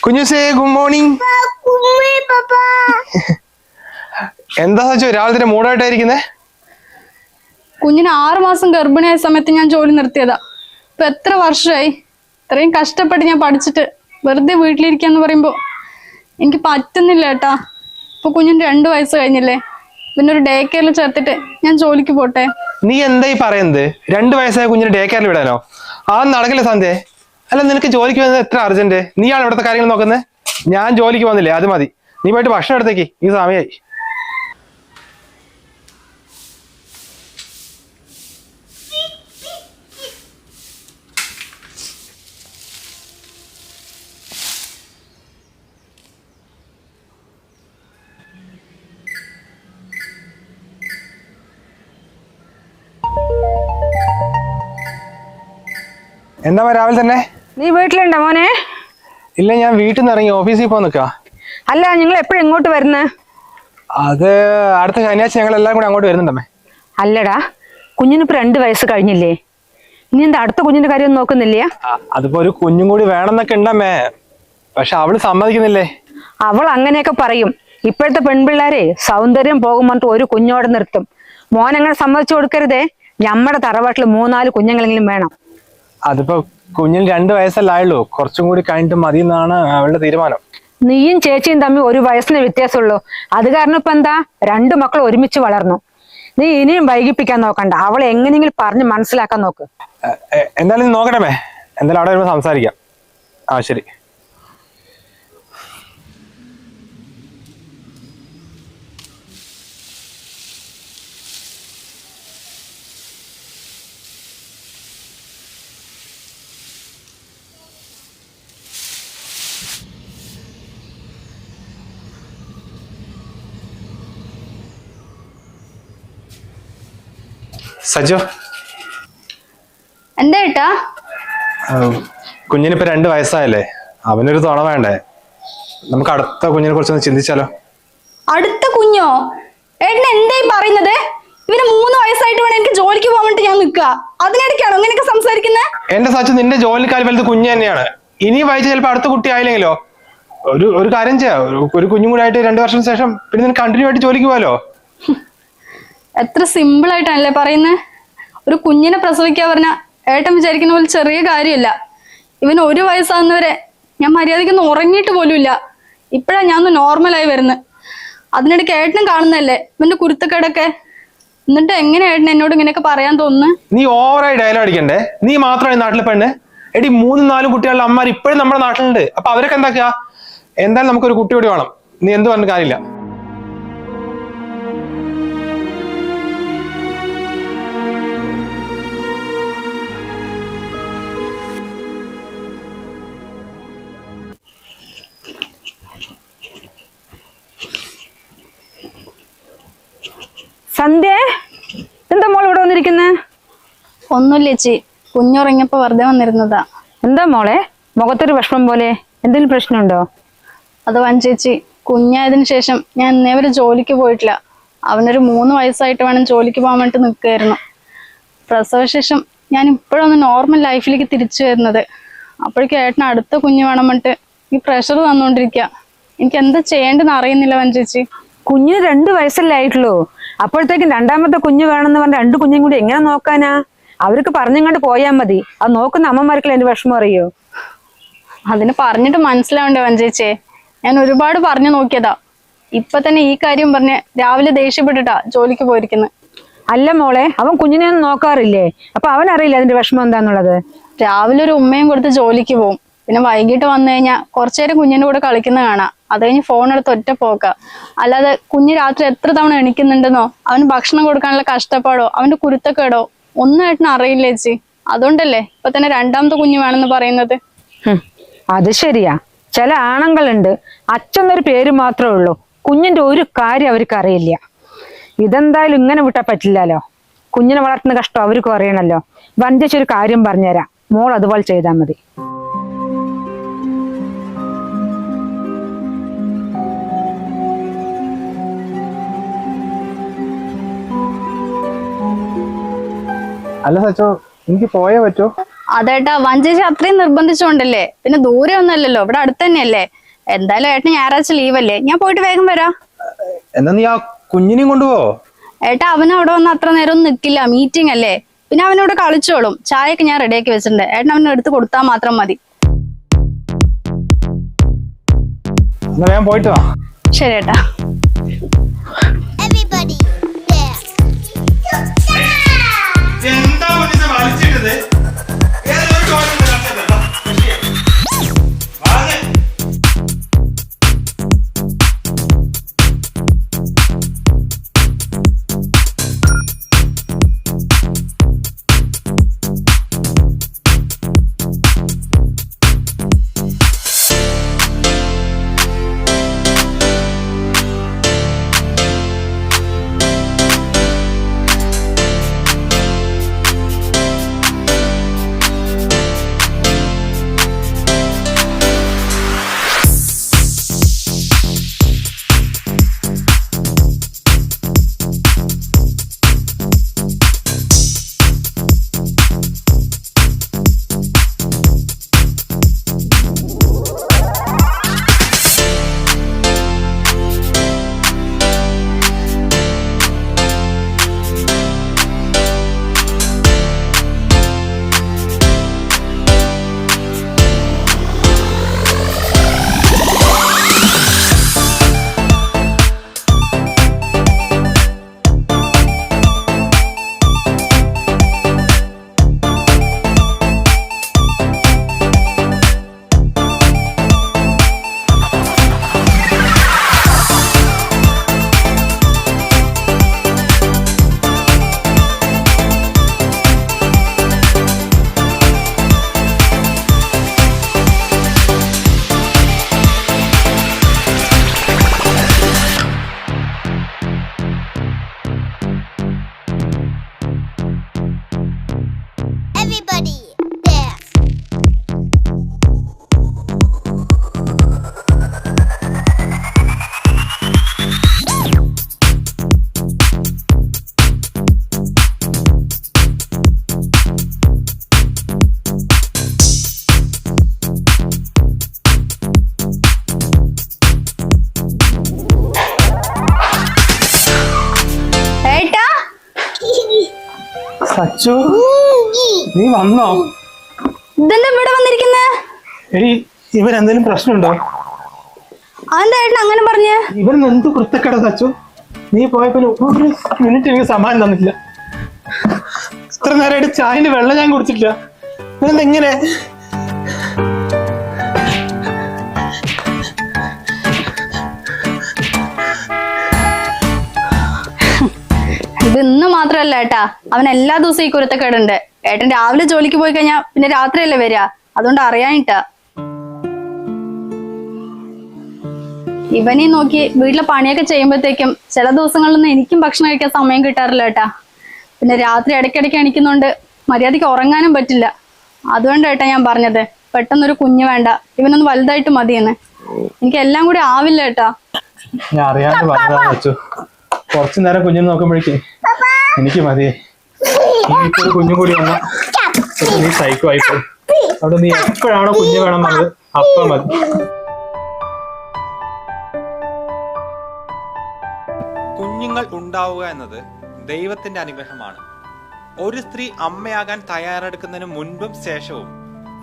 കുഞ്ഞുസേ good morning. എന്താ സച്ചു രാവിലെ തന്നെ മൂടായിട്ടായിരിക്കുന്നേ? കുഞ്ഞിന് 6 മാസം ഗർഭിണിയായ സമയത്ത് ഞാൻ ജോലി നിർത്തിയതാ. ഇപ്പൊ എത്ര വർഷമായി ഇത്രയും കഷ്ടപ്പെട്ട് ഞാൻ പഠിച്ചിട്ട് വെറുതെ വീട്ടിലിരിക്കാന്ന് പറയുമ്പോ എനിക്ക് പറ്റുന്നില്ല ഏട്ടാ. ഇപ്പൊ കുഞ്ഞിന് 2 വയസ്സ് കഴിഞ്ഞില്ലേ, പിന്നെ ഒരു ഡേ കെയറിൽ ചേർത്തിട്ട് ഞാൻ ജോലിക്ക് പോട്ടെ. നീ എന്തായി പറയുന്നത്? 2 വയസ്സായ കുഞ്ഞിന് ഡേ കെയറിൽ വിടാനോ? ആ നടക്കില്ല സന്ധ്യ. അല്ല നിനക്ക് ജോലിക്ക് വന്നത് എത്ര അർജന്റ്? നീയാണ് ഇവിടുത്തെ കാര്യങ്ങൾ നോക്കുന്നത്. ഞാൻ ജോലിക്ക് വന്നില്ലേ, അത് മതി. നീ പോയിട്ട് ഭക്ഷണം എടുത്തേക്ക്, ഈ സമയമായി. എന്താ രാവിലെ തന്നെ? നീ വീട്ടിലുണ്ടോ മോനെ? ഇല്ല, ഞാൻ വീട്ടിൽ നിന്ന് ഇറങ്ങി ഓഫീസിൽ പോകാൻ നിൽക്കാ. അല്ല, നിങ്ങൾ എപ്പോഴും ഇങ്ങോട്ട് വരുന്നത്? അത് അടുത്ത ശനിയാഴ്ച ഞങ്ങൾ എല്ലാം കൂടെ അങ്ങോട്ട് വരുന്നുണ്ടമ്മേ. അല്ലടാ, കുഞ്ഞിനിപ്പോ 2 വയസ്സ് കഴിഞ്ഞില്ലേ? ഇനി എന്താ അടുത്ത കുഞ്ഞിന്റെ കാര്യം നോക്കുന്നില്ല? അതിപ്പോ ഒരു കുഞ്ഞും കൂടി വേണമെന്നൊക്കെ ഉണ്ടമ്മേ, പക്ഷെ അവള് സമ്മതിക്കുന്നില്ലേ. അവൾ അങ്ങനെയൊക്കെ പറയും. ഇപ്പോഴത്തെ പെൺപിള്ളേരെ സൗന്ദര്യം പോകും പറഞ്ഞിട്ട് ഒരു കുഞ്ഞോടെ നിർത്തും. മോനങ്ങനെ സമ്മതിച്ചു കൊടുക്കരുതേ. നമ്മുടെ തറവാട്ടിൽ 3-4 കുഞ്ഞുങ്ങളെങ്കിലും വേണം. അതിപ്പോ കുഞ്ഞിന് 2 വയസ്സല്ലായുള്ളൂ, കുറച്ചും കൂടി കഴിഞ്ഞിട്ട് മതി എന്നാണ് അവളുടെ തീരുമാനം. നീയും ചേച്ചിയും തമ്മിൽ 1 വയസ്സിന് വ്യത്യാസമുള്ളൂ. അത് കാരണം ഇപ്പൊ എന്താ, 2 മക്കൾ ഒരുമിച്ച് വളർന്നു. നീ ഇനിയും വൈകിപ്പിക്കാൻ നോക്കണ്ട. അവളെ എങ്ങനെയെങ്കിലും പറഞ്ഞ് മനസ്സിലാക്കാൻ നോക്ക്. എന്തായാലും നീ നോക്കണമേ, എന്തായാലും അവിടെ വരുമ്പോ സംസാരിക്കാം. ആ ശരി. സജു, എന്താ ഏട്ടാ? കുഞ്ഞിനിപ്പോ 2 വയസ്സായല്ലേ, അവനൊരു തുണ വേണ്ടേ? നമുക്ക് അടുത്ത കുഞ്ഞിനെ കുറിച്ചൊന്ന് ചിന്തിച്ചാലോ? അടുത്ത കുഞ്ഞോ? ഏട്ടൻ എന്തായി പറയുന്നത്? ഇവന് 3 വയസ്സായിട്ട് വേണം എനിക്ക് ജോലിക്ക് പോകാൻ വേണ്ടി ഞാൻ നിൽക്കുക. അതിനിടയ്ക്കാണോ ഇങ്ങനെയൊക്കെ സംസാരിക്കുന്നത്? എന്റെ സച്ചു, നിന്റെ ജോലിക്കാൽ വലുത് കുഞ്ഞ് തന്നെയാണ്. ഇനി വായിച്ച ചിലപ്പോ അടുത്ത കുട്ടി ആയില്ലെങ്കിലോ? ഒരു കാര്യം ചെയ്യാം, ഒരു കുഞ്ഞും കൂടെ ആയിട്ട് 2 വർഷത്തിന് ശേഷം പിന്നെ നിനക്ക് കണ്ടിന്യൂ ആയിട്ട് ജോലിക്ക് പോകാലോ. എത്ര സിമ്പിൾ ആയിട്ടാണല്ലേ പറയുന്നത്. ഒരു കുഞ്ഞിനെ പ്രസവിക്കാൻ പറഞ്ഞ ഏട്ടൻ വിചാരിക്കുന്ന പോലെ ചെറിയ കാര്യമല്ല. ഇവന് 1 വയസ്സാകുന്നവരെ ഞാൻ മര്യാദയ്ക്കൊന്നും ഉറങ്ങിയിട്ട് പോലും ഇല്ല. ഇപ്പഴാ ഞാൻ ഒന്ന് നോർമലായി വരുന്നത്. അതിനിടയ്ക്ക് ഏട്ടനും കാണുന്നല്ലേ ഇവന്റെ കുരുത്തക്കേടൊക്കെ. എന്നിട്ട് എങ്ങനെ ഏട്ടൻ എന്നോട് ഇങ്ങനെയൊക്കെ പറയാൻ തോന്നുന്നു? നീ ഓവറായി ഡയലോഗ് അടിക്കണ്ടേ. നീ മാത്രമാണ് നാട്ടിലെ പെണ്ണ്. എടി 3-4 കുട്ടികളുടെ അമ്മമാർ ഇപ്പോഴും നമ്മുടെ നാട്ടിലുണ്ട്. അപ്പൊ അവരൊക്കെ എന്താക്കുക? എന്തായാലും നമുക്കൊരു കുട്ടി കൂടി വേണം. നീ എന്ത് പറഞ്ഞ കാര്യമില്ല. സന്ധ്യ, എന്താ മോൾ ഇവിടെ വന്നിരിക്കുന്നേ? ഒന്നുമില്ല ചേച്ചി, കുഞ്ഞുറങ്ങിയപ്പോ വെറുതെ വന്നിരുന്നതാ. എന്താ മോളെ മുഖത്തൊരു വിഷമം പോലെ? എന്തെങ്കിലും പ്രശ്നമുണ്ടോ? അത് ചേച്ചി, കുഞ്ഞായതിനു ശേഷം ഞാൻ ഇന്നേ വരെ ജോലിക്ക് പോയിട്ടില്ല. അവനൊരു 3 വയസ്സായിട്ട് വേണം ജോലിക്ക് പോകാൻ വേണ്ടി നിൽക്കുകയായിരുന്നു. പ്രസവശേഷം ഞാൻ ഇപ്പോഴൊന്ന് നോർമൽ ലൈഫിലേക്ക് തിരിച്ചു വരുന്നത്. അപ്പോഴേക്കും ഏട്ടന് അടുത്ത കുഞ്ഞ് വേണം പറഞ്ഞിട്ട് ഈ പ്രഷർ തന്നുകൊണ്ടിരിക്കുക. എനിക്ക് എന്താ ചെയ്യേണ്ടെന്ന് അറിയുന്നില്ല ചേച്ചി. കുഞ്ഞിന് 2 വയസ്സല്ലേ ആയിട്ടുള്ളൂ. അപ്പോഴത്തേക്കും 2ാമത്തെ കുഞ്ഞ് വേണമെന്ന് പറഞ്ഞ 2 കുഞ്ഞും കൂടി എങ്ങനെ നോക്കാനാ? അവർക്ക് പറഞ്ഞങ്ങോട്ട് പോയാൽ മതി. അത് നോക്കുന്ന അമ്മമാർക്കല്ലേ എന്റെ വിഷമം അറിയോ? അതിന് പറഞ്ഞിട്ട് മനസ്സിലാവണ്ടേ ചേച്ചിയെ. ഞാൻ ഒരുപാട് പറഞ്ഞു നോക്കിയതാ. ഇപ്പൊ തന്നെ ഈ കാര്യം പറഞ്ഞ് രാവിലെ ദേഷ്യപ്പെട്ടിട്ടാ ജോലിക്ക് പോയിരിക്കുന്നത്. അല്ല മോളെ, അവൻ കുഞ്ഞിനെ ഒന്നും നോക്കാറില്ലേ? അപ്പൊ അവനറിയില്ല അതിന്റെ വിഷമം എന്താന്നുള്ളത്? രാവിലെ ഒരു ഉമ്മയും കൊടുത്ത് ജോലിക്ക് പോകും. പിന്നെ വൈകിട്ട് വന്നു കഴിഞ്ഞാൽ കുറച്ചേരം കുഞ്ഞിന്റെ കൂടെ കളിക്കുന്ന കാണാം. അത് കഴിഞ്ഞ് ഫോൺ എടുത്ത് ഒറ്റ പോക്ക. അല്ലാതെ കുഞ്ഞ് രാത്രി എത്ര തവണ എണിക്കുന്നുണ്ടെന്നോ അവന് ഭക്ഷണം കൊടുക്കാനുള്ള കഷ്ടപ്പാടോ അവന്റെ കുരുത്തക്കേടോ ഒന്നും ഏട്ടന് അറിയില്ല ചേച്ചി. അതുകൊണ്ടല്ലേ ഇപ്പൊ തന്നെ 2ാമത്തെ കുഞ്ഞ് വേണമെന്ന് പറയുന്നത്. അത് ശരിയാ. ചില ആണുങ്ങളുണ്ട്, അച്ഛനൊരു പേര് മാത്രമേ ഉള്ളൂ, കുഞ്ഞിന്റെ ഒരു കാര്യം അവർക്ക് അറിയില്ല. ഇതെന്തായാലും ഇങ്ങനെ വിട്ടാ പറ്റില്ലല്ലോ. കുഞ്ഞിനെ വളർത്തുന്ന കഷ്ടം അവർക്ക് അറിയണല്ലോ. വഞ്ചിച്ചൊരു കാര്യം പറഞ്ഞുതരാം, മോൾ അതുപോലെ ചെയ്താൽ മതി. അല്ല സച്ചോ, എനിക്ക് പോയേ പറ്റോ? അതേട്ടാ വഞ്ചേച്ചി അത്രയും നിർബന്ധിച്ചോണ്ടല്ലേ. പിന്നെ ദൂരെ ഒന്നല്ലല്ലോ, ഇവിടെ അടുത്ത് തന്നെയല്ലേ. എന്തായാലും ഏട്ടന് ഞായറാഴ്ച ലീവല്ലേ, ഞാൻ പോയിട്ട് വേഗം വരാം. എന്നാ നീ ആ കുഞ്ഞിനെയും കൊണ്ടുപോ. ഏട്ടാ അവന് അവിടെ വന്ന് അത്ര നേരം ഒന്നും നിൽക്കില്ല, മീറ്റിംഗ് അല്ലേ. പിന്നെ അവനോട് കളിച്ചോളും. ചായയൊക്കെ ഞാൻ റെഡിയാക്കി വെച്ചിട്ടുണ്ട്, ഏട്ടൻ അവനെ എടുത്ത് കൊടുത്താൽ മാത്രം മതി. എന്നാ ഞാൻ പോയിട്ട് വാ. ശരി ഏട്ടാ. സച്ചു, നീ വന്നോ? ഇതെന്താ ഇവിടെ വന്നിരിക്കുന്നേ? എടി ഇവരെന്തെങ്കിലും പ്രശ്നമുണ്ടോ? അതെന്താ ഏട്ടൻ അങ്ങനെ പറഞ്ഞേ? ഇവരെന്ന് എന്ത് കുരുത്തക്കേടാ സച്ചു. നീ പോയപ്പോ ഒരു മിനിറ്റ് എനിക്ക് സമാധാനം തന്നില്ല. ഇത്ര നേരമായിട്ട് ചായന്റെ വെള്ളം ഞാൻ കുടിച്ചിട്ടില്ല. ഇവരെന്തെങ്ങനെ? ഇത് ഇന്ന് മാത്രല്ല ഏട്ടാ, അവൻ എല്ലാ ദിവസവും ഈ കുരുത്തക്കേടുണ്ട്. ഏട്ടൻ രാവിലെ ജോലിക്ക് പോയി കഴിഞ്ഞാ പിന്നെ രാത്രിയല്ലേ വരിക, അതുകൊണ്ട് അറിയാനിട്ടാ. ഇവനെ നോക്കി വീട്ടിലെ പണിയൊക്കെ ചെയ്യുമ്പോഴത്തേക്കും ചില ദിവസങ്ങളിലൊന്നും എനിക്കും ഭക്ഷണം കഴിക്കാൻ സമയം കിട്ടാറില്ല ഏട്ടാ. പിന്നെ രാത്രി ഇടയ്ക്കിടയ്ക്ക് എണിക്കുന്നോണ്ട് മര്യാദയ്ക്ക് ഉറങ്ങാനും പറ്റില്ല. അതുകൊണ്ട് ഏട്ടാ ഞാൻ പറഞ്ഞത് പെട്ടെന്നൊരു കുഞ്ഞ് വേണ്ട, ഇവനൊന്ന് വലുതായിട്ട് മതിയെന്ന്. എനിക്ക് എല്ലാം കൂടി ആവില്ല ഏട്ടാ. ഞാൻ അറിയാണ്ട് പറഞ്ഞതാ സച്ചു. കുറച്ചു നേരം കുഞ്ഞിനെ നോക്കുമ്പോഴേക്കേ എനിക്ക് മതിയേ. ഒരു കുഞ്ഞും കൂടി വന്ന നീ സൈക്കോ ആയിപ്പോ. അവിടെ നീ എപ്പോഴാണോ കുഞ്ഞ് വേണം പറഞ്ഞത് അപ്പം മതി. കുഞ്ഞുങ്ങൾ ഉണ്ടാവുക എന്നത് ദൈവത്തിന്റെ അനുഗ്രഹമാണ്. ഒരു സ്ത്രീ അമ്മയാകാൻ തയ്യാറെടുക്കുന്നതിന് മുൻപും ശേഷവും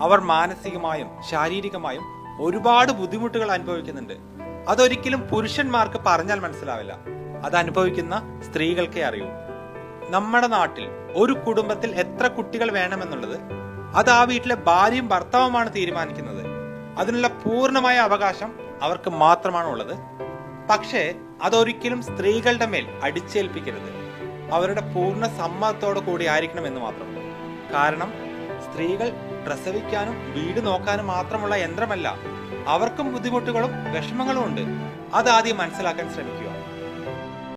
അവർ മാനസികമായും ശാരീരികമായും ഒരുപാട് ബുദ്ധിമുട്ടുകൾ അനുഭവിക്കുന്നുണ്ട്. അതൊരിക്കലും പുരുഷന്മാർക്ക് പറഞ്ഞാൽ മനസ്സിലാവില്ല, അത് അനുഭവിക്കുന്ന സ്ത്രീകൾക്കേ അറിയൂ. നമ്മുടെ നാട്ടിൽ ഒരു കുടുംബത്തിൽ എത്ര കുട്ടികൾ വേണമെന്നുള്ളത് അത് ആ വീട്ടിലെ ഭാര്യയും ഭർത്താവുമാണ് തീരുമാനിക്കുന്നത്. അതിനുള്ള പൂർണ്ണമായ അവകാശം അവർക്ക് മാത്രമാണ് ഉള്ളത്. പക്ഷേ അതൊരിക്കലും സ്ത്രീകളുടെ മേൽ അടിച്ചേൽപ്പിക്കരുത്. അവരുടെ പൂർണ്ണ സമ്മതത്തോടു കൂടി ആയിരിക്കണം എന്ന് മാത്രം. കാരണം സ്ത്രീകൾ പ്രസവിക്കാനും വീട് നോക്കാനും മാത്രമുള്ള യന്ത്രമല്ല. അവർക്കും ബുദ്ധിമുട്ടുകളും വിഷമങ്ങളും ഉണ്ട്. അതാദ്യം മനസ്സിലാക്കാൻ ശ്രമിക്കുക.